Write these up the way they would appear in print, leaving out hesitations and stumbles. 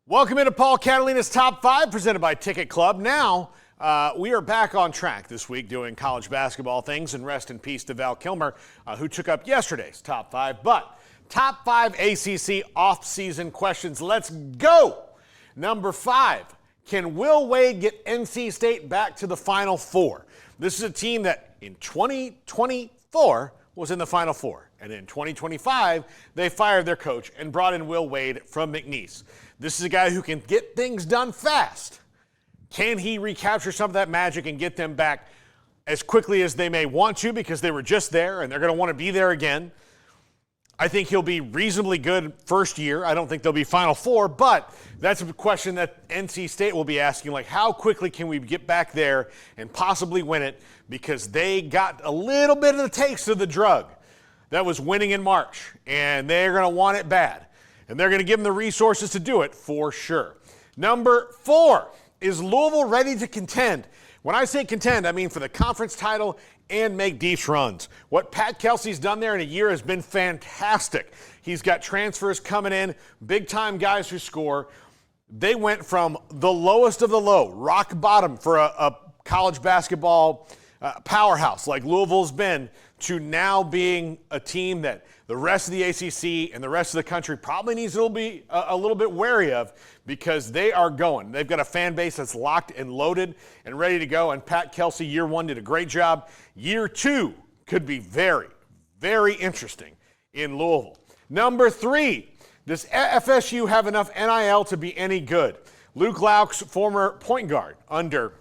Welcome into Paul Catalina's Top 5, presented by Ticket Club. Now, we are back on track this week doing college basketball things, and rest in peace to Val Kilmer, who took up yesterday's Top 5. But Top 5 ACC offseason questions. Let's go! Number 5, can Will Wade get NC State back to the Final Four? This is a team that in 2024 was in the Final Four. And in 2025, they fired their coach and brought in Will Wade from McNeese. This is a guy who can get things done fast. Can he recapture some of that magic and get them back as quickly as they may want to, because they were just there and they're going to want to be there again? I think he'll be reasonably good first year. I don't think they'll be Final Four, but that's a question that NC State will be asking, like, how quickly can we get back there and possibly win it, because they got a little bit of the taste of the drug that was winning in March, and they're going to want it bad. And they're going to give them the resources to do it for sure. Number 4, is Louisville ready to contend? When I say contend, I mean for the conference title and make deep runs. What Pat Kelsey's done there in a year has been fantastic. He's got transfers coming in, big-time guys who score. They went from the lowest of the low, rock bottom for a college basketball powerhouse like Louisville's been, to now being a team that the rest of the ACC and the rest of the country probably needs to be a little bit wary of, because they are going. They've got a fan base that's locked and loaded and ready to go, and Pat Kelsey, year 1, did a great job. Year 2 could be very, very interesting in Louisville. Number 3, does FSU have enough NIL to be any good? Luke Laux, former point guard under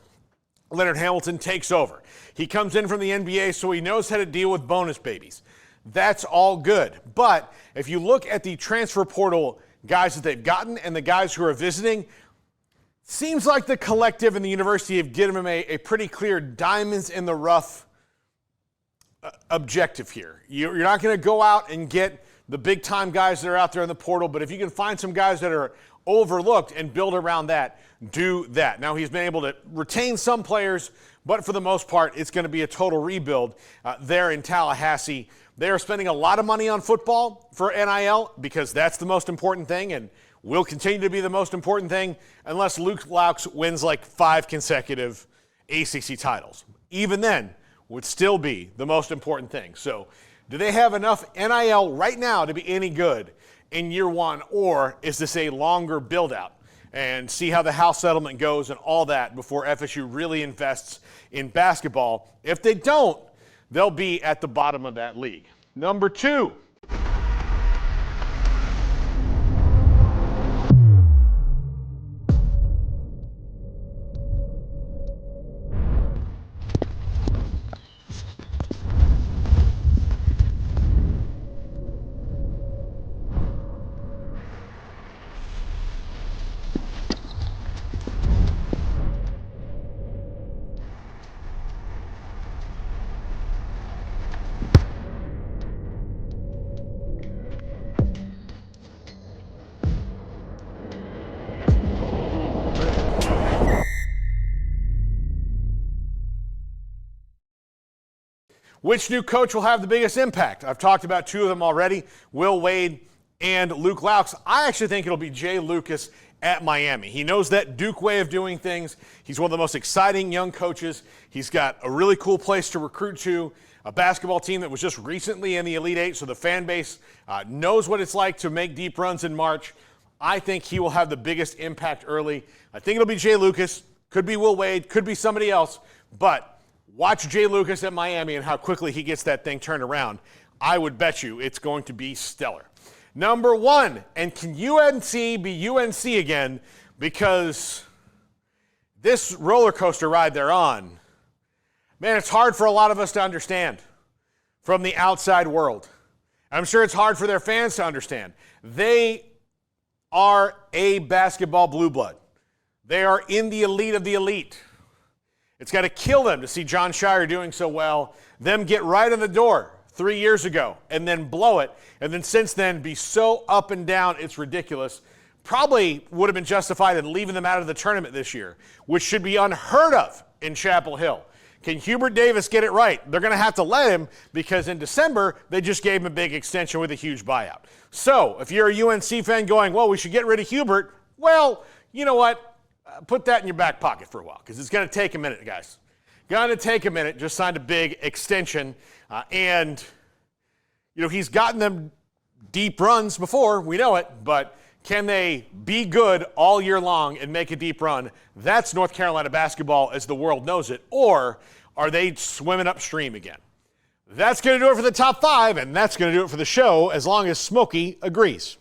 Leonard Hamilton, takes over. He comes in from the NBA, so he knows how to deal with bonus babies. That's all good. But if you look at the transfer portal guys that they've gotten and the guys who are visiting, seems like the collective and the university have given him a pretty clear diamonds in the rough objective here. You're not going to go out and get the big-time guys that are out there in the portal, but if you can find some guys that are overlooked and build around that, do that. Now, he's been able to retain some players, but for the most part, it's going to be a total rebuild there in Tallahassee. They are spending a lot of money on football for NIL, because that's the most important thing and will continue to be the most important thing unless Luke Laux wins like 5 consecutive ACC titles. Even then, would still be the most important thing. So, do they have enough NIL right now to be any good in year 1, or is this a longer build-out and see how the house settlement goes and all that before FSU really invests in basketball? If they don't, they'll be at the bottom of that league. Number 2. Which new coach will have the biggest impact? I've talked about 2 of them already, Will Wade and Luke Laux. I actually think it'll be Jay Lucas at Miami. He knows that Duke way of doing things. He's one of the most exciting young coaches. He's got a really cool place to recruit to, a basketball team that was just recently in the Elite Eight, so the fan base knows what it's like to make deep runs in March. I think he will have the biggest impact early. I think it'll be Jay Lucas. Could be Will Wade. Could be somebody else. But watch Jay Lucas at Miami and how quickly he gets that thing turned around. I would bet you it's going to be stellar. Number 1, and can UNC be UNC again? Because this roller coaster ride they're on, man, it's hard for a lot of us to understand from the outside world. I'm sure it's hard for their fans to understand. They are a basketball blue blood. They are in the elite of the elite. It's got to kill them to see John Shire doing so well, them get right in the door 3 years ago and then blow it, and then since then be so up and down it's ridiculous. Probably would have been justified in leaving them out of the tournament this year, which should be unheard of in Chapel Hill. Can Hubert Davis get it right? They're going to have to let him, because in December they just gave him a big extension with a huge buyout. So if you're a UNC fan going, well, we should get rid of Hubert, Well, you know what? Put that in your back pocket for a while because it's going to take a minute, guys. Going to take a minute. Just signed a big extension. And, you know, he's gotten them deep runs before. We know it. But can they be good all year long and make a deep run? That's North Carolina basketball as the world knows it. Or are they swimming upstream again? That's going to do it for the top 5, and that's going to do it for the show as long as Smokey agrees.